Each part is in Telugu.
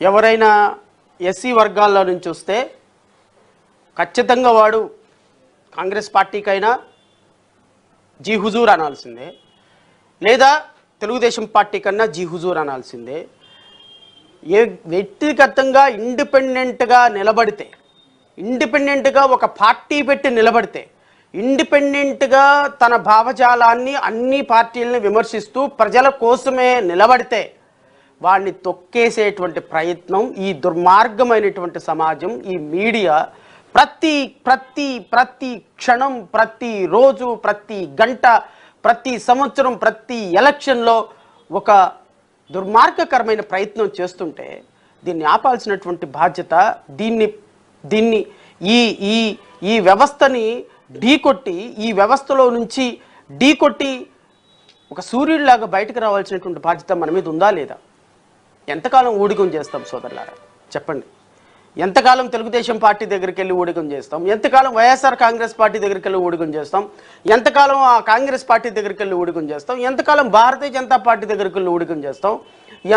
ఎవరైనా ఎస్సీ వర్గాల్లో నుంచి వస్తే ఖచ్చితంగా వాడు కాంగ్రెస్ పార్టీకైనా జీ హుజూర్ అనాల్సిందే, లేదా తెలుగుదేశం పార్టీ కన్నా జీ హుజూర్ అనాల్సిందే. ఏ వ్యక్తిగతంగా ఇండిపెండెంట్గా నిలబడితే, ఇండిపెండెంట్గా ఒక పార్టీ పెట్టి నిలబడితే, ఇండిపెండెంట్గా తన భావజాలాన్ని అన్ని పార్టీలను విమర్శిస్తూ ప్రజల కోసమే నిలబడితే వాడిని తొక్కేసేటువంటి ప్రయత్నం ఈ దుర్మార్గమైనటువంటి సమాజం, ఈ మీడియా ప్రతి ప్రతి ప్రతి క్షణం, ప్రతి రోజు, ప్రతి గంట, ప్రతి సంవత్సరం, ప్రతి ఎలక్షన్లో ఒక దుర్మార్గకరమైన ప్రయత్నం చేస్తుంటే దీన్ని ఆపాల్సినటువంటి బాధ్యత, దీన్ని ఈ ఈ ఈ వ్యవస్థని ఢీకొట్టి, ఈ వ్యవస్థలో నుంచి ఢీకొట్టి ఒక సూర్యుడిలాగా బయటకు రావాల్సినటువంటి బాధ్యత మన మీద ఉందా లేదా? ఎంతకాలం ఊడికం చేస్తాం సోదరులారా చెప్పండి? ఎంతకాలం తెలుగుదేశం పార్టీ దగ్గరికి వెళ్ళి ఊడికం చేస్తాం? ఎంతకాలం వైఎస్ఆర్ కాంగ్రెస్ పార్టీ దగ్గరికి వెళ్ళి ఊడికం చేస్తాం? ఎంతకాలం ఆ కాంగ్రెస్ పార్టీ దగ్గరికి వెళ్ళి ఊడికం చేస్తాం? ఎంతకాలం భారతీయ జనతా పార్టీ దగ్గరికి వెళ్ళి ఊడికం చేస్తాం?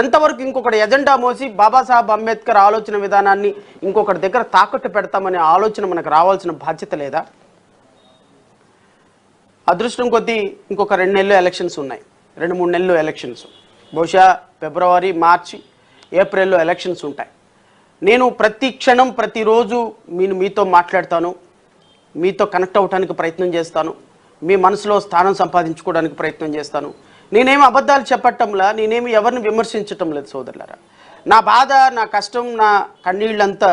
ఎంతవరకు ఇంకొకటి ఎజెండా మోసి బాబాసాహెబ్ అంబేద్కర్ ఆలోచన విధానాన్ని ఇంకొకటి దగ్గర తాకట్టు పెడతామనే ఆలోచన మనకు రావాల్సిన బాధ్యత లేదా? అదృష్టం కొద్దీ ఇంకొక 2 నెలలు ఎలక్షన్స్ ఉన్నాయి, 2-3 నెలలు ఎలక్షన్స్, బహుశా ఫిబ్రవరి, మార్చి, ఏప్రిల్లో ఎలక్షన్స్ ఉంటాయి. నేను ప్రతి క్షణం, ప్రతిరోజు మీతో మాట్లాడతాను, మీతో కనెక్ట్ అవ్వడానికి ప్రయత్నం చేస్తాను, మీ మనసులో స్థానం సంపాదించుకోవడానికి ప్రయత్నం చేస్తాను. నేనేమి అబద్ధాలు చెప్పటంలా, నేనేమి ఎవరిని విమర్శించటం లేదు సోదరులారా. నా బాధ, నా కష్టం, నా కన్నీళ్ళంతా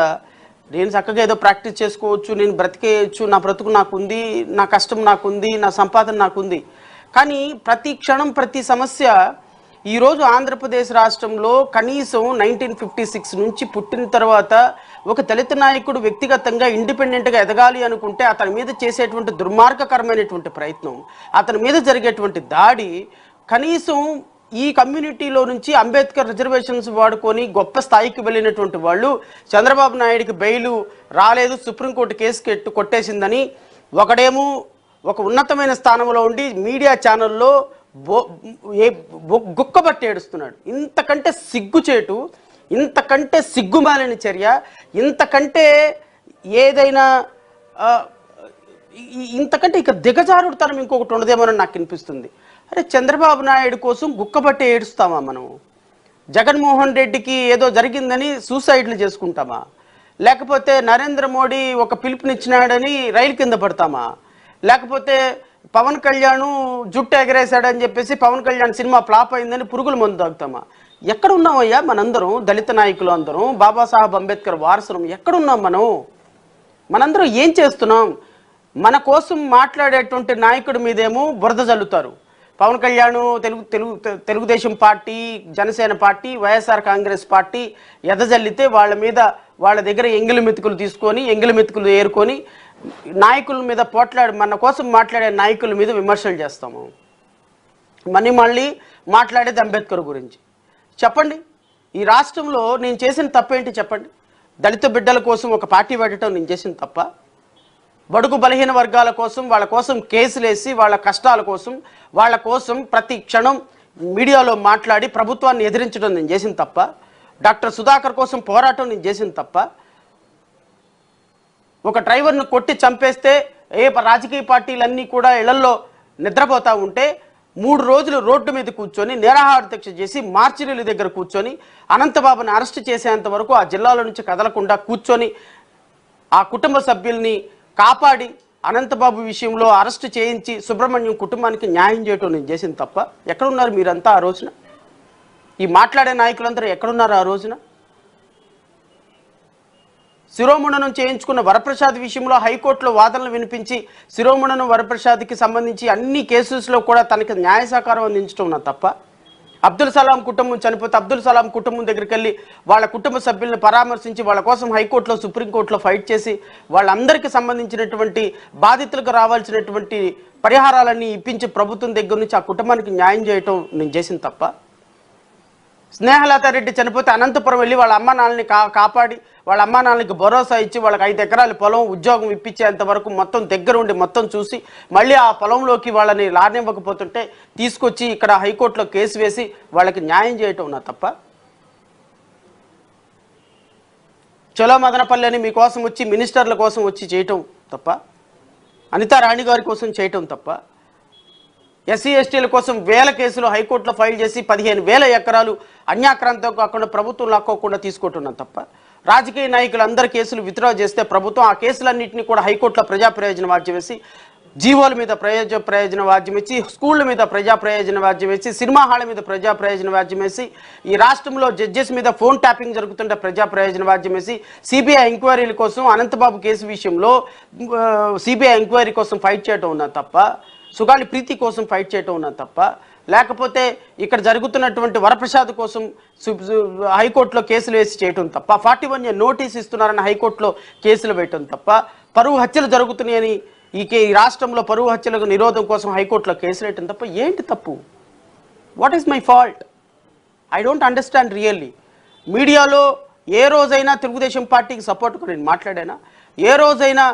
నేను చక్కగా ఏదో ప్రాక్టీస్ చేసుకోవచ్చు, నేను బ్రతికేయచ్చు, నా బ్రతుకు నాకుంది, నా కష్టం నాకుంది, నా సంపాదన నాకుంది. కానీ ప్రతి క్షణం, ప్రతి సమస్య ఈరోజు ఆంధ్రప్రదేశ్ రాష్ట్రంలో కనీసం 1956 నుంచి పుట్టిన తర్వాత ఒక దళిత నాయకుడు వ్యక్తిగతంగా ఇండిపెండెంట్గా ఎదగాలి అనుకుంటే అతని మీద చేసేటువంటి దుర్మార్గకరమైనటువంటి ప్రయత్నం, అతని మీద జరిగేటువంటి దాడి, కనీసం ఈ కమ్యూనిటీలో నుంచి అంబేద్కర్ రిజర్వేషన్స్ వాడుకొని గొప్ప స్థాయికి వెళ్ళినటువంటి వాళ్ళు చంద్రబాబు నాయుడికి బెయిలు రాలేదు, సుప్రీంకోర్టు కేసు కొట్టేసిందని ఒకడేమో ఒక ఉన్నతమైన స్థానంలో ఉండి మీడియా ఛానల్లో గుక్కబట్టి ఏడుస్తున్నాడు. ఇంతకంటే సిగ్గుచేటు, ఇంతకంటే సిగ్గుమాలిన చర్య, ఇంతకంటే ఏదైనా ఇంతకంటే ఇక దిగజారుడుతనం ఇంకొకటి ఉండదేమోనని నాకు అనిపిస్తుంది. అరే, చంద్రబాబు నాయుడు కోసం గుక్కబట్టి ఏడుస్తామా మనం? జగన్మోహన్ రెడ్డికి ఏదో జరిగిందని సూసైడ్లు చేసుకుంటామా? లేకపోతే నరేంద్ర మోడీ ఒక పిలుపునిచ్చినాడని రైలు కింద పడతామా? లేకపోతే పవన్ కళ్యాణ్ జుట్టు ఎగరేశాడని చెప్పేసి పవన్ కళ్యాణ్ సినిమా ఫ్లాప్ అయిందని పురుగుల మందు తాగుతామా? ఎక్కడున్నామయ్యా మనందరం? దళిత నాయకులు అందరం, బాబాసాహెబ్ అంబేద్కర్ వారసులం ఎక్కడున్నాం మనం? మనందరం ఏం చేస్తున్నాం? మన కోసం మాట్లాడేటువంటి నాయకుడి మీదేమో బురద జల్లుతారు. Pawan Kalyan Telugu Desam party, Janasena party, YSR Congress party ఎదజల్లితే వాళ్ళ దగ్గర ఎంగిలి మెతుకులు తీసుకొని, ఎంగిలి మెతుకులు ఏరుకొని నాయకుల మీద మన కోసం మాట్లాడే నాయకుల మీద విమర్శలు చేస్తాము. మళ్ళీ మాట్లాడేది అంబేద్కర్ గురించి. చెప్పండి, ఈ రాష్ట్రంలో నేను చేసిన తప్పేంటి చెప్పండి? దళిత బిడ్డల కోసం ఒక పార్టీ పెట్టడం నేను చేసిన తప్ప? బడుగు బలహీన వర్గాల కోసం, వాళ్ళ కోసం కేసులేసి, వాళ్ళ కష్టాల కోసం, వాళ్ళ కోసం ప్రతి క్షణం మీడియాలో మాట్లాడి ప్రభుత్వాన్ని ఎదిరించడం నేను చేసిన తప్ప? డాక్టర్ సుధాకర్ కోసం పోరాటం నేను చేసిన తప్ప? ఒక డ్రైవర్ను కొట్టి చంపేస్తే రాజకీయ పార్టీలన్నీ కూడా ఇళ్లలో నిద్రపోతూ ఉంటే 3 రోజులు రోడ్డు మీద కూర్చొని నిరాహార దీక్ష చేసి మార్చిరీల దగ్గర కూర్చొని అనంతబాబుని అరెస్ట్ చేసేంత వరకు ఆ జిల్లాలో నుంచి కదలకుండా కూర్చొని ఆ కుటుంబ సభ్యుల్ని కాపాడి అనంతబాబు విషయంలో అరెస్ట్ చేయించి సుబ్రహ్మణ్యం కుటుంబానికి న్యాయం చేయటం నేను చేసిన తప్ప? ఎక్కడున్నారు మీరంతా ఆ రోజున? ఈ మాట్లాడే నాయకులందరూ ఎక్కడున్నారు ఆ రోజున? శిరోముండనం చేయించుకున్న వరప్రసాద్ విషయంలో హైకోర్టులో వాదనలు వినిపించి శిరోముండనం వరప్రసాద్కి సంబంధించి అన్ని కేసెస్లో కూడా తనకి న్యాయ సహకారం అందించడం నా తప్ప? అబ్దుల్ సలాం కుటుంబం చనిపోతే అబ్దుల్ సలాం కుటుంబం దగ్గరికి వెళ్ళి వాళ్ళ కుటుంబ సభ్యులను పరామర్శించి వాళ్ళ కోసం హైకోర్టులో, సుప్రీంకోర్టులో ఫైట్ చేసి వాళ్ళందరికీ సంబంధించినటువంటి బాధితులకు రావాల్సినటువంటి పరిహారాలన్నీ ఇప్పించి ప్రభుత్వం దగ్గర నుంచి ఆ కుటుంబానికి న్యాయం చేయటం నేను చేసిన తప్ప? స్నేహలతారెడ్డి చనిపోతే అనంతపురం వెళ్ళి వాళ్ళ అమ్మ నాన్నని కాపాడి, వాళ్ళ అమ్మా నాన్నకి భరోసా ఇచ్చి, వాళ్ళకి 5 ఎకరాల పొలం ఉద్యోగం ఇప్పించేంత వరకు మొత్తం దగ్గర ఉండి మొత్తం చూసి మళ్ళీ ఆ పొలంలోకి వాళ్ళని లానివ్వకపోతుంటే తీసుకొచ్చి ఇక్కడ హైకోర్టులో కేసు వేసి వాళ్ళకి న్యాయం చేయటం నా తప్ప? చలో మదనపల్లి అని మీకోసం వచ్చి మినిస్టర్ల కోసం వచ్చి చేయటం తప్ప, అనితా రాణి గారి కోసం చేయటం తప్ప, ఎస్సీ ఎస్టీల కోసం వేల కేసులు హైకోర్టులో ఫైల్ చేసి 15,000 ఎకరాలు అన్యాక్రాంతం కాకుండా ప్రభుత్వం లాక్కోకుండా తీసుకుంటున్నాం తప్ప, రాజకీయ నాయకులు అందరి కేసులు విత్డ్రా చేస్తే ప్రభుత్వం ఆ కేసులన్నింటినీ కూడా హైకోర్టులో ప్రజా ప్రయోజన వాద్యం వేసి, జీవోల మీద ప్రయోజన వాద్యం ఇచ్చి, స్కూళ్ళ మీద ప్రజా ప్రయోజన వాద్యం వేసి, సినిమా హాళ్ళ మీద ప్రజా ప్రయోజన వాద్యం వేసి, ఈ రాష్ట్రంలో జడ్జెస్ మీద ఫోన్ ట్యాపింగ్ జరుగుతుంటే ప్రజా ప్రయోజన వాద్యం వేసి, సిబిఐ ఎంక్వైరీల కోసం అనంతబాబు కేసు విషయంలో సిబిఐ ఎంక్వైరీ కోసం ఫైట్ చేయడం ఉన్నా తప్ప, సుగాలి ప్రీతి కోసం ఫైట్ చేయటం ఉన్నా తప్ప, లేకపోతే ఇక్కడ జరుగుతున్నటువంటి వరప్రసాద్ కోసం హైకోర్టులో కేసులు వేసి చేయటం తప్ప, 41 నోటీస్ ఇస్తున్నారని హైకోర్టులో కేసులు వేయటం తప్ప, పరువు హత్యలు జరుగుతున్నాయని ఈ రాష్ట్రంలో పరువు హత్యలకు నిరోధం కోసం హైకోర్టులో కేసులు వేయటం తప్ప ఏంటి తప్పు? What is my fault? I don't understand really. మీడియాలో ఏ రోజైనా తెలుగుదేశం పార్టీకి సపోర్ట్గా నేను మాట్లాడానా? ఏ రోజైనా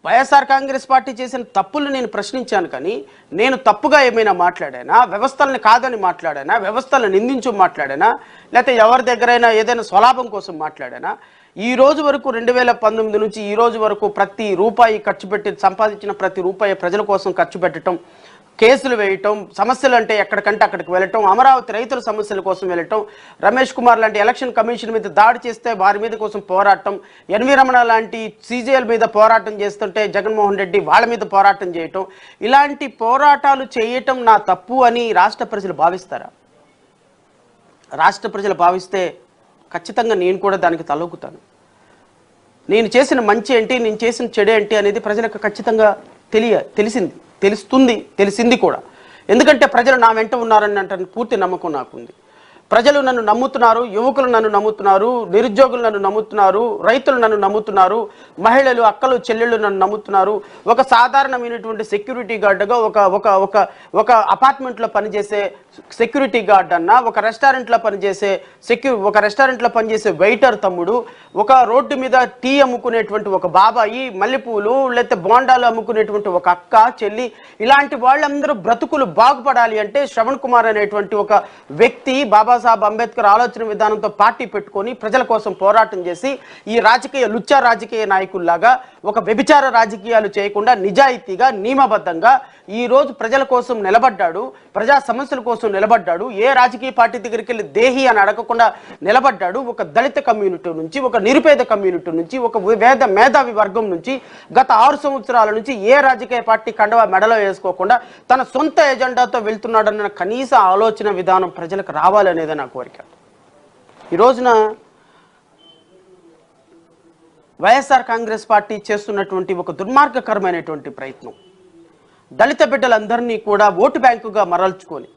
వైఎస్ఆర్ కాంగ్రెస్ పార్టీ చేసిన తప్పులు నేను ప్రశ్నించాను, కానీ నేను తప్పుగా ఏమైనా మాట్లాడానా? వ్యవస్థలను కాదని మాట్లాడానా? వ్యవస్థలను నిందించు మాట్లాడానా? లేకపోతే ఎవరి దగ్గరైనా ఏదైనా స్వలాభం కోసం మాట్లాడానా? ఈ రోజు వరకు 2019 నుంచి ఈ రోజు వరకు ప్రతి రూపాయి ఖర్చు పెట్టి సంపాదించిన ప్రతి రూపాయి ప్రజల కోసం ఖర్చు పెట్టడం, కేసులు వేయటం, సమస్యలు అంటే ఎక్కడికంటే అక్కడికి వెళ్ళటం, అమరావతి రైతుల సమస్యల కోసం వెళ్ళటం, రమేష్ కుమార్ లాంటి ఎలక్షన్ కమిషన్ మీద దాడి చేస్తే వారి మీద కోసం పోరాటం, ఎన్వి రమణ లాంటి సీజేఎల్ మీద పోరాటం చేస్తుంటే జగన్మోహన్ రెడ్డి వాళ్ళ మీద పోరాటం చేయటం, ఇలాంటి పోరాటాలు చేయటం నా తప్పు అని రాష్ట్ర ప్రజలు భావిస్తారా? రాష్ట్ర ప్రజలు భావిస్తే ఖచ్చితంగా నేను కూడా దానికి తలొగ్గుతాను. నేను చేసిన మంచి ఏంటి, నేను చేసిన చెడు ఏంటి అనేది ప్రజలకు ఖచ్చితంగా తెలిసింది కూడా. ఎందుకంటే ప్రజలు నా వెంట ఉన్నారని అంటే పూర్తి నమ్మకం నాకుంది. ప్రజలు నన్ను నమ్ముతున్నారు, యువకులు నన్ను నమ్ముతున్నారు, నిరుద్యోగులు నన్ను నమ్ముతున్నారు, రైతులు నన్ను నమ్ముతున్నారు, మహిళలు, అక్కలు, చెల్లెళ్ళు నన్ను నమ్ముతున్నారు. ఒక సాధారణమైనటువంటి సెక్యూరిటీ గార్డుగా ఒక అపార్ట్మెంట్లో పనిచేసే సెక్యూరిటీ గార్డ్ అన్న, ఒక రెస్టారెంట్లో పనిచేసే వెయిటర్ తమ్ముడు, ఒక రోడ్డు మీద టీ అమ్ముకునేటువంటి ఒక బాబాయి, మల్లెపూలు లేకపోతే బోండాలు అమ్ముకునేటువంటి ఒక అక్క, చెల్లి, ఇలాంటి వాళ్ళందరూ బ్రతుకులు బాగుపడాలి అంటే శ్రవణ్ కుమార్ అనేటువంటి ఒక వ్యక్తి బాబాసాహెబ్ అంబేద్కర్ ఆలోచన విధానంతో పార్టీ పెట్టుకొని ప్రజల కోసం పోరాటం చేసి ఈ లుచ్చా రాజకీయ నాయకుల్లాగా ఒక వ్యభిచార రాజకీయాలు చేయకుండా నిజాయితీగా నియమబద్ధంగా ఈ రోజు ప్రజల కోసం నిలబడ్డాడు, ప్రజా సమస్యల కోసం నిలబడ్డాడు. ఏ రాజకీయ పార్టీ దగ్గరికి వెళ్ళి దేహి అని అడగకుండా నిలబడ్డాడు. ఒక దళిత కమ్యూనిటీ నుంచి, ఒక నిరుపేద కమ్యూనిటీ నుంచి, ఒక మేధావి వర్గం నుంచి గత 6 సంవత్సరాల నుంచి ఏ రాజకీయ పార్టీ కండవా మెడలో వేసుకోకుండా తన సొంత ఎజెండాతో వెళ్తున్నాడన్న కనీస ఆలోచన విధానం ప్రజలకు రావాలనేదే నా కోరిక. ఈ రోజున వైఎస్ఆర్ కాంగ్రెస్ పార్టీ చేస్తున్నటువంటి ఒక దుర్మార్గకరమైనటువంటి ప్రయత్నం, దళిత బిడ్డలందరినీ కూడా ఓటు బ్యాంకుగా మరల్చుకొని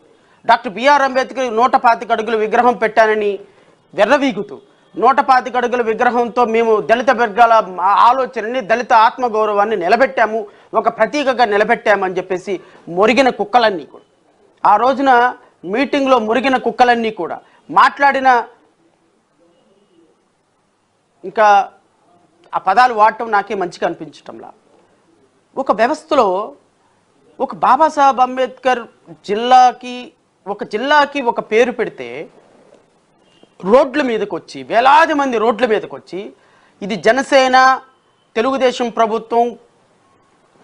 డాక్టర్ బిఆర్ అంబేద్కర్ 125 అడుగుల విగ్రహం పెట్టానని వెర్రవీగుతూ 125 అడుగుల విగ్రహంతో మేము దళిత వర్గాల ఆలోచనని, దళిత ఆత్మగౌరవాన్ని నిలబెట్టాము, ఒక ప్రతీకగా నిలబెట్టామని చెప్పేసి మురిగిన కుక్కలన్నీ కూడా, ఆ రోజున మీటింగ్లో మురిగిన కుక్కలన్నీ కూడా మాట్లాడిన, ఇంకా ఆ పదాలు వాడటం నాకే మంచిగా అనిపించటంలా, ఒక వ్యవస్థలో ఒక బాబాసాహెబ్ అంబేద్కర్ జిల్లాకి ఒక పేరు పెడితే రోడ్ల మీదకి వచ్చి, వేలాది మంది రోడ్ల మీదకి వచ్చి, ఇది జనసేన తెలుగుదేశం ప్రభుత్వం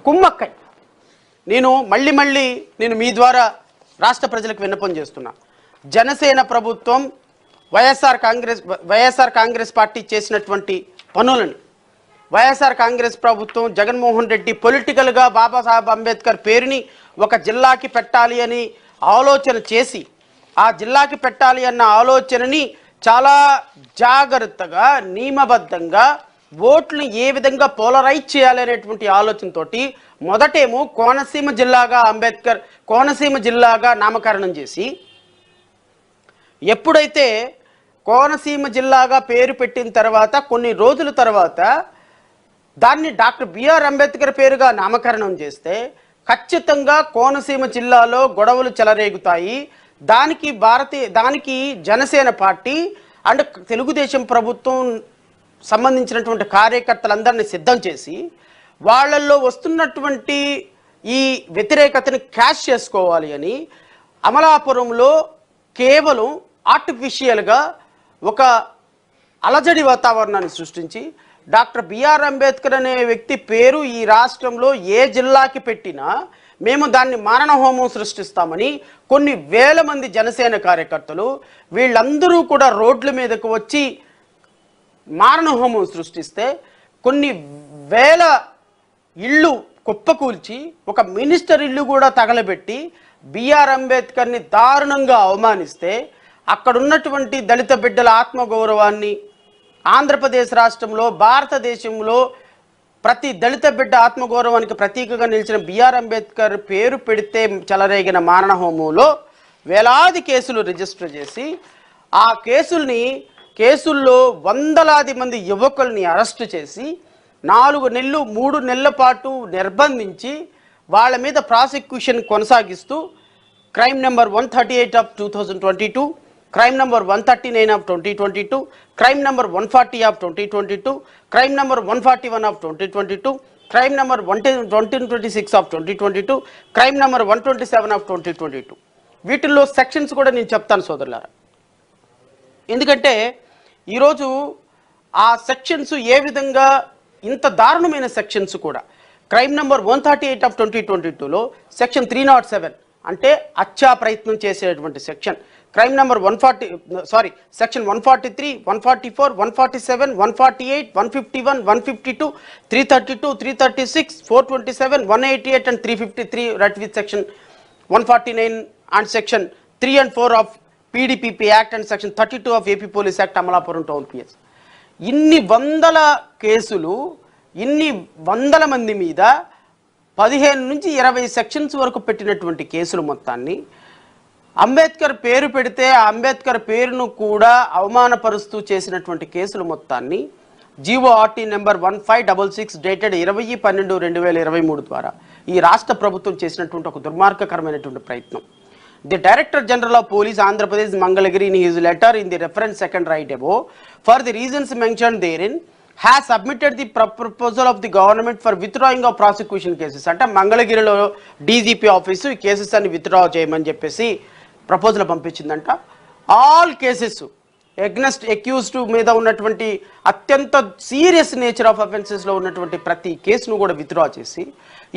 కుమ్మక్కై, నేను మళ్ళీ మీ ద్వారా రాష్ట్ర ప్రజలకు విన్నపం చేస్తున్నా, జనసేన ప్రభుత్వం వైఎస్ఆర్ కాంగ్రెస్ పార్టీ చేసినటువంటి పనులని, వైఎస్ఆర్ కాంగ్రెస్ ప్రభుత్వం జగన్మోహన్ రెడ్డి పొలిటికల్గా బాబాసాహెబ్ అంబేద్కర్ పేరుని ఒక జిల్లాకి పెట్టాలి అని ఆలోచన చేసి, ఆ జిల్లాకి పెట్టాలి అన్న ఆలోచనని చాలా జాగ్రత్తగా నియమబద్ధంగా ఓట్లను ఏ విధంగా పోలరైజ్ చేయాలనేటువంటి ఆలోచనతోటి మొదటేమో కోనసీమ జిల్లాగా నామకరణం చేసి, ఎప్పుడైతే కోనసీమ జిల్లాగా పేరు పెట్టిన తర్వాత కొన్ని రోజుల తర్వాత దాన్ని డాక్టర్ బిఆర్ అంబేద్కర్ పేరుగా నామకరణం చేస్తే ఖచ్చితంగా కోనసీమ జిల్లాలో గొడవలు చెలరేగుతాయి. దానికి జనసేన పార్టీ అండ్ తెలుగుదేశం ప్రభుత్వం సంబంధించినటువంటి కార్యకర్తలందరినీ సిద్ధం చేసి వాళ్ళల్లో వస్తున్నటువంటి ఈ వ్యతిరేకతని క్యాష్ చేసుకోవాలి అని అమలాపురంలో కేవలం ఆర్టిఫిషియల్గా ఒక అలజడి వాతావరణాన్ని సృష్టించి డాక్టర్ బిఆర్ అంబేద్కర్ అనే వ్యక్తి పేరు ఈ రాష్ట్రంలో ఏ జిల్లాకి పెట్టినా మేము దాన్ని మారణ హోమం సృష్టిస్తామని కొన్ని వేల మంది జనసేన కార్యకర్తలు వీళ్ళందరూ కూడా రోడ్ల మీదకు వచ్చి మారణ హోమం సృష్టిస్తే కొన్ని వేల ఇళ్ళు కుప్పకూల్చి ఒక మినిస్టర్ ఇల్లు కూడా తగలబెట్టి బిఆర్ అంబేద్కర్ని దారుణంగా అవమానిస్తే అక్కడున్నటువంటి దళిత బిడ్డల ఆత్మగౌరవాన్ని ఆంధ్రప్రదేశ్ రాష్ట్రంలో భారతదేశంలో ప్రతి దళిత బిడ్డ ఆత్మగౌరవానికి ప్రతీకగా నిలిచిన బిఆర్ అంబేద్కర్ పేరు పెడితే చెలరేగిన మారణ హోమంలో వేలాది కేసులు రిజిస్టర్ చేసి ఆ కేసుల్లో వందలాది మంది యువకుల్ని అరెస్టు చేసి 4 నెలలు 3 నెలల పాటు నిర్బంధించి వాళ్ళ మీద ప్రాసిక్యూషన్ కొనసాగిస్తూ crime number 138 of 2022, crime number 139 of 2022, crime number 140 of 2022, crime number 141 of 2022, crime number 126 of 2022, crime number 127 of 2022. వీటిల్లో సెక్షన్స్ కూడా నేను చెప్తాను సోదరులారా. ఎందుకంటే ఈరోజు ఆ సెక్షన్స్ ఏ విధంగా ఇంత దారుణమైన సెక్షన్స్ కూడా క్రైమ్ నెంబర్ 138 ఆఫ్ 2022లో సెక్షన్ 307 అంటే హత్యా ప్రయత్నం చేసేటువంటి section, crime number section 143, 144, 147, 148, 151, 152, 332, 336, 427, 188 and 353 right with section 149 and section 3 and 4 of PDPP Act and section 32 of AP Police Act Amalapuram Town PS. ఇన్ని వందల కేసులు, ఇన్ని వందల మంది మీద 15 నుంచి 20 సెక్షన్స్ వరకు పెట్టినటువంటి కేసులు మొత్తాన్ని అంబేద్కర్ పేరు పెడితే ఆ అంబేద్కర్ పేరును కూడా అవమానపరుస్తూ చేసినటువంటి కేసులు మొత్తాన్ని GORT నెంబర్ 1566 డేటెడ్ 20/12/2023 ద్వారా ఈ రాష్ట్ర ప్రభుత్వం చేసినటువంటి ఒక దుర్మార్గకరమైనటువంటి ప్రయత్నం. The Director General of Police Andhra Pradesh Mangalagiri in his letter in the reference second right above for the reasons mentioned therein has submitted the proposal of the government for withdrawing of prosecution cases. అంటే మంగళగిరిలో DGP ఆఫీసు ఈ కేసెస్ అన్ని విత్డ్రా చేయమని చెప్పేసి ప్రపోజల్ పంపించిందంట. ఆల్ కేసెస్ అక్యూజ్డ్ మీద ఉన్నటువంటి అత్యంత సీరియస్ నేచర్ ఆఫ్ అఫెన్సెస్లో ఉన్నటువంటి ప్రతి కేసును కూడా విత్డ్రా చేసి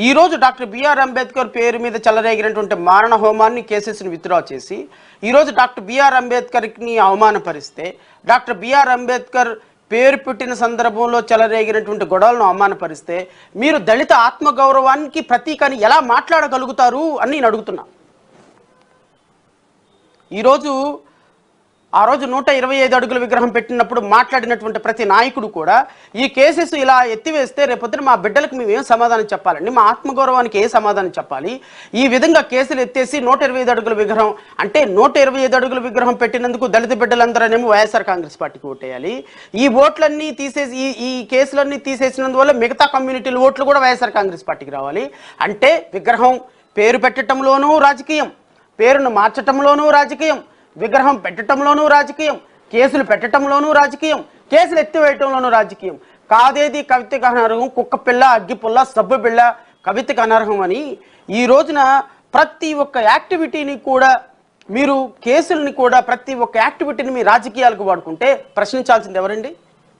ఈరోజు డాక్టర్ బిఆర్ అంబేద్కర్ పేరు మీద చెలరేగినటువంటి మారణ హోమాన్ని కేసెస్ని విత్డ్రా చేసి ఈరోజు doctor BR అంబేద్కర్ని అవమానపరిస్తే, doctor BR Ambedkar పేరు పెట్టిన సందర్భంలో చెలరేగినటువంటి గొడవలను అవమానపరిస్తే మీరు దళిత ఆత్మగౌరవానికి ప్రతీకని ఎలా మాట్లాడగలుగుతారు అని నేను అడుగుతున్నా. ఈరోజు ఆ రోజు 125 అడుగుల విగ్రహం పెట్టినప్పుడు మాట్లాడినటువంటి ప్రతి నాయకుడు కూడా ఈ కేసెస్ ఇలా ఎత్తివేస్తే రేపొద్దున మా బిడ్డలకు మేము ఏం సమాధానం చెప్పాలండి, మా ఆత్మగౌరవానికి ఏ సమాధానం చెప్పాలి, ఈ విధంగా కేసులు ఎత్తేసి 125 అడుగుల విగ్రహం అంటే 125 అడుగుల విగ్రహం పెట్టినందుకు దళిత బిడ్డలందరనేమో వైఎస్ఆర్ కాంగ్రెస్ పార్టీకి ఓటేయాలి, ఈ ఓట్లన్నీ తీసేసి ఈ కేసులన్నీ తీసేసినందువల్ల మిగతా కమ్యూనిటీల ఓట్లు కూడా వైఎస్ఆర్ కాంగ్రెస్ పార్టీకి రావాలి. అంటే విగ్రహం పేరు పెట్టడంలోనూ రాజకీయం, పేరును మార్చటంలోనూ రాజకీయం, విగ్రహం పెట్టడంలోనూ రాజకీయం, కేసులు పెట్టడంలోనూ రాజకీయం, కేసులు ఎత్తివేయటంలోనూ రాజకీయం. కాదేది కవితకు అనర్హం, కుక్క పిల్ల అగ్గిపుల్ల సబ్బు బిళ్ళ కవితకు అనర్హం అని ఈ రోజున ప్రతి ఒక్క యాక్టివిటీని కూడా మీరు కేసుల్ని కూడా ప్రతి ఒక్క యాక్టివిటీని మీ రాజకీయాలకు వాడుకుంటే ప్రశ్నించాల్సింది ఎవరండి?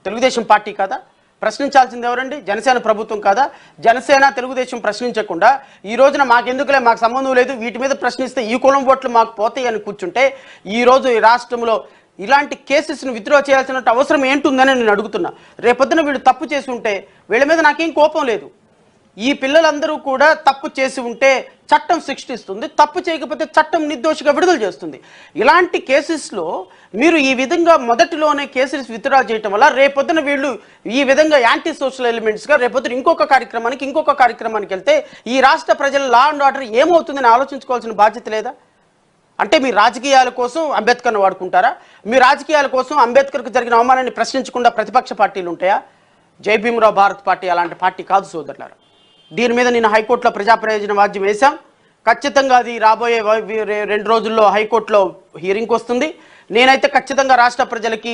తెలుగుదేశం పార్టీ కాదా? ప్రశ్నించాల్సింది ఎవరండి? జనసేన ప్రభుత్వం కాదా? జనసేన తెలుగుదేశం ప్రశ్నించకుండా ఈ రోజున మాకెందుకులే, మాకు సంబంధం లేదు, వీటి మీద ప్రశ్నిస్తే ఈ కులం ఓట్లు మాకు పోతాయి అని కూర్చుంటే ఈరోజు ఈ రాష్ట్రంలో ఇలాంటి కేసెస్ను విత్డ్రా చేయాల్సిన అవసరం ఏంటుందని నేను అడుగుతున్నా. రేపొద్దున వీళ్ళు తప్పు చేసి ఉంటే వీళ్ళ మీద నాకేం కోపం లేదు. ఈ పిల్లలందరూ కూడా తప్పు చేసి ఉంటే చట్టం శిక్షిస్తుంది, తప్పు చేయకపోతే చట్టం నిర్దోషిగా విడుదల చేస్తుంది. ఇలాంటి కేసెస్లో మీరు ఈ విధంగా మొదటిలోనే కేసెస్ విత్డ్రా చేయటం వల్ల రేపొద్దున వీళ్ళు ఈ విధంగా యాంటీ సోషల్ ఎలిమెంట్స్గా రేపొద్దున ఇంకొక కార్యక్రమానికి వెళ్తే ఈ రాష్ట్ర ప్రజల లా అండ్ ఆర్డర్ ఏమవుతుందని ఆలోచించుకోవాల్సిన బాధ్యత లేదా? అంటే మీ రాజకీయాల కోసం అంబేద్కర్ని వాడుకుంటారా? మీ రాజకీయాల కోసం అంబేద్కర్కి జరిగిన అవమానాన్ని ప్రశ్నించకుండా ప్రతిపక్ష పార్టీలు ఉంటాయా? జై భీమరావు భారత్ పార్టీ అలాంటి పార్టీ కాదు సోదరులారా. దీని మీద నేను హైకోర్టులో ప్రజా ప్రయోజన వాద్యం వేశాం. ఖచ్చితంగా అది రాబోయే 2 రోజుల్లో హైకోర్టులో హియరింగ్కి వస్తుంది. నేనైతే ఖచ్చితంగా రాష్ట్ర ప్రజలకి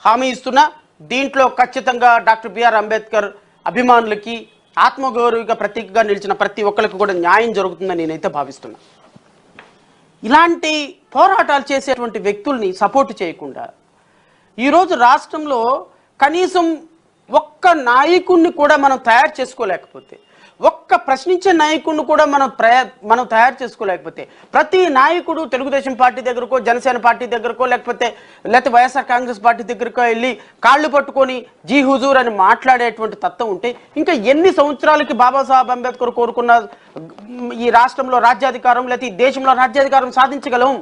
హామీ ఇస్తున్నా, దీంట్లో ఖచ్చితంగా డాక్టర్ బిఆర్ అంబేద్కర్ అభిమానులకి ఆత్మగౌరవిక ప్రతీకగా నిలిచిన ప్రతి ఒక్కరికి కూడా న్యాయం జరుగుతుందని నేనైతే భావిస్తున్నా. ఇలాంటి పోరాటాలు చేసేటువంటి వ్యక్తుల్ని సపోర్ట్ చేయకుండా ఈరోజు రాష్ట్రంలో కనీసం ఒక్క నాయకుడిని కూడా మనం తయారు చేసుకోలేకపోతే, ఒక్క ప్రశ్నించే నాయకుడిని కూడా మనం తయారు చేసుకోలేకపోతే, ప్రతి నాయకుడు తెలుగుదేశం పార్టీ దగ్గరకో, జనసేన పార్టీ దగ్గరకో, లేకపోతే వైఎస్ఆర్ కాంగ్రెస్ పార్టీ దగ్గరకో వెళ్ళి కాళ్ళు పట్టుకొని జీ హుజూర్ అని మాట్లాడేటువంటి తత్వం ఉంటే ఇంకా ఎన్ని సంవత్సరాలకి బాబాసాహెబ్ అంబేద్కర్ కోరుకున్న ఈ రాష్ట్రంలో రాజ్యాధికారం, లేకపోతే ఈ దేశంలో రాజ్యాధికారం సాధించగలం?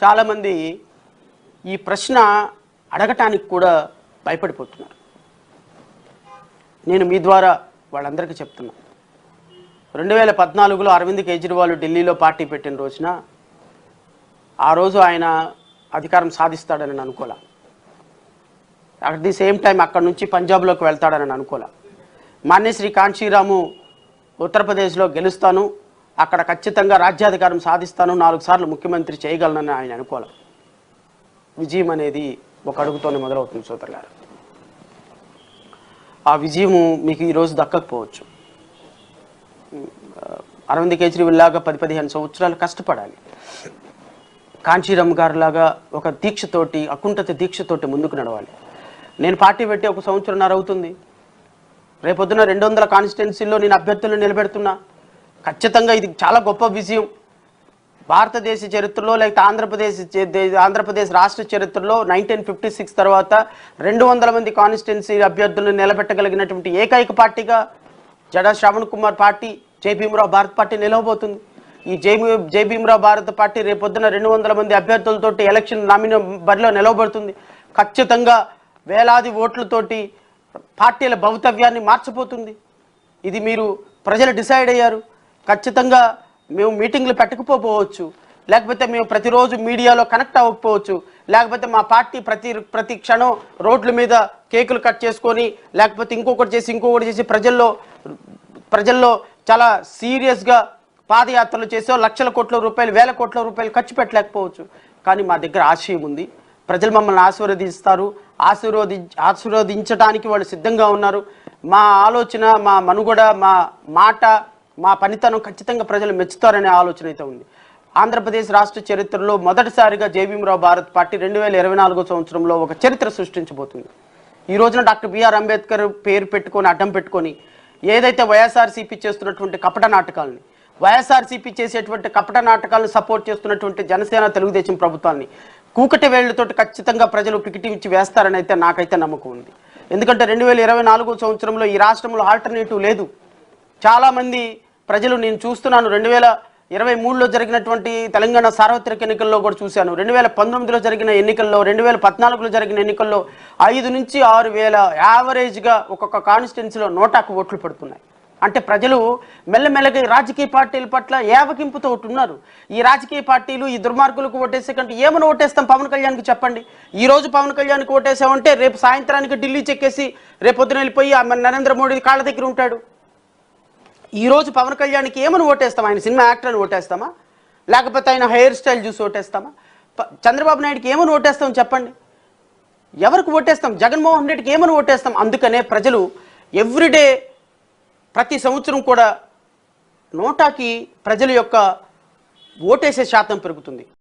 చాలామంది ఈ ప్రశ్న అడగటానికి కూడా భయపడిపోతున్నారు. నేను మీ ద్వారా వాళ్ళందరికీ చెప్తున్నా, 2014లో అరవింద్ కేజ్రీవాల్ ఢిల్లీలో పార్టీ పెట్టిన రోజున ఆ రోజు ఆయన అధికారం సాధిస్తాడని నేను అనుకోలే. అట్ ది సేమ్ టైం అక్కడ నుంచి పంజాబ్లోకి వెళ్తాడని అనుకోలే. మాన్యశ్రీ కాంచీరాము ఉత్తరప్రదేశ్లో గెలుస్తాను, అక్కడ ఖచ్చితంగా రాజ్యాధికారం సాధిస్తాను, 4 సార్లు ముఖ్యమంత్రి చేయగలనని ఆయన అనుకోలే. విజయం అనేది ఒక అడుగుతోనే మొదలవుతుంది సోదరు గారు. ఆ విజయము మీకు ఈరోజు దక్కకపోవచ్చు. అరవింద్ కేజ్రీవాల్ లాగా 10-15 సంవత్సరాలు కష్టపడాలి. కాంచీరామ్ గారు లాగా ఒక దీక్షతోటి, అకుంఠిత దీక్షతోటి ముందుకు నడవాలి. నేను పార్టీ పెట్టి 1 సంవత్సరంన్నర అవుతుంది. రేపొద్దున 200 కాన్స్టిట్యున్సీల్లో నేను అభ్యర్థులను నిలబెడుతున్నా. ఖచ్చితంగా ఇది చాలా గొప్ప విజయం. భారతదేశ చరిత్రలో, లేకపోతే ఆంధ్రప్రదేశ్ రాష్ట్ర చరిత్రలో 1956 తర్వాత 200 మంది కాన్స్టిట్యున్సీ అభ్యర్థులను నిలబెట్టగలిగినటువంటి ఏకైక పార్టీగా జడా శ్రవణ్ కుమార్ పార్టీ, జై భీమరావు భారత్ పార్టీ నిలవబోతుంది. ఈ జై భీమరావు భారత్ పార్టీ రేపొద్దున 200 మంది అభ్యర్థులతోటి ఎలక్షన్ నామినీ బరిలో నిలవబడుతుంది. ఖచ్చితంగా వేలాది ఓట్లతోటి పార్టీల భవితవ్యాన్ని మార్చబోతుంది. ఇది మీరు ప్రజలు డిసైడ్ అయ్యారు. ఖచ్చితంగా మేము మీటింగ్లు పెట్టకపోవచ్చు, లేకపోతే మేము ప్రతిరోజు మీడియాలో కనెక్ట్ అవ్వకపోవచ్చు, లేకపోతే మా పార్టీ ప్రతి క్షణం రోడ్ల మీద కేకులు కట్ చేసుకొని, లేకపోతే ఇంకొకటి చేసి ప్రజల్లో చాలా సీరియస్గా పాదయాత్రలు చేసో లక్షల కోట్ల రూపాయలు, వేల కోట్ల రూపాయలు ఖర్చు పెట్టలేకపోవచ్చు. కానీ మా దగ్గర ఆశయం ఉంది. ప్రజలు మమ్మల్ని ఆశీర్వదిస్తారు. ఆశీర్వదించడానికి వాళ్ళు సిద్ధంగా ఉన్నారు. మా ఆలోచన, మా మనుగడ, మా మాట, మా పనితనం ఖచ్చితంగా ప్రజలు మెచ్చుతారనే ఆలోచన అయితే ఉంది. ఆంధ్రప్రదేశ్ రాష్ట్ర చరిత్రలో మొదటిసారిగా జై భీమరావు భారత్ పార్టీ 2024 సంవత్సరంలో ఒక చరిత్ర సృష్టించబోతుంది. ఈ రోజున డాక్టర్ బిఆర్ అంబేద్కర్ పేరు పెట్టుకొని, అడ్డం పెట్టుకొని ఏదైతే వైఎస్ఆర్సీపీ చేస్తున్నటువంటి కపట నాటకాలని, వైఎస్ఆర్సీపీ చేసేటువంటి కపట నాటకాలను సపోర్ట్ చేస్తున్నటువంటి జనసేన తెలుగుదేశం ప్రభుత్వాన్ని కూకటి వేళ్లతోటి ఖచ్చితంగా ప్రజలు టికెట్ ఇచ్చి వేస్తారని అయితే నాకైతే నమ్మకం ఉంది. ఎందుకంటే 2024 సంవత్సరంలో ఈ రాష్ట్రంలో ఆల్టర్నేటివ్ లేదు. చాలామంది ప్రజలు, నేను చూస్తున్నాను, 2023లో జరిగినటువంటి తెలంగాణ సార్వత్రిక ఎన్నికల్లో కూడా చూశాను, 2019లో జరిగిన ఎన్నికల్లో, 2014లో జరిగిన ఎన్నికల్లో 5 నుంచి 6 వేల యావరేజ్గా ఒక్కొక్క కాన్స్టిట్యున్సీలో 100కు ఓట్లు పడుతున్నాయి. అంటే ప్రజలు మెల్లమెల్లగా రాజకీయ పార్టీల పట్ల ఏవకింపుతో ఉన్నారు. ఈ రాజకీయ పార్టీలు ఈ దుర్మార్గులకు ఓటేసే కంటే ఏమని ఓటేస్తాం పవన్ కళ్యాణ్కి చెప్పండి. ఈ రోజు పవన్ కళ్యాణ్కి ఓటేసామంటే రేపు సాయంత్రానికి ఢిల్లీ చెక్కేసి రేపొద్దున వెళ్ళిపోయి నరేంద్ర మోడీ కాళ్ళ దగ్గర ఉంటాడు. ఈ రోజు పవన్ కళ్యాణ్కి ఏమని ఓటేస్తాం? ఆయన సినిమా యాక్టర్ అని ఓటేస్తామా? లేకపోతే ఆయన హెయిర్ స్టైల్ చూసి ఓటేస్తామా? చంద్రబాబు నాయుడుకి ఏమని ఓటేస్తాం చెప్పండి? ఎవరికి ఓటేస్తాం? జగన్మోహన్ రెడ్డికి ఏమని ఓటేస్తాం? అందుకనే ప్రజలు ఎవ్రీడే, ప్రతి సంవత్సరం కూడా 100కి ప్రజల యొక్క ఓటేసే శాతం పెరుగుతుంది.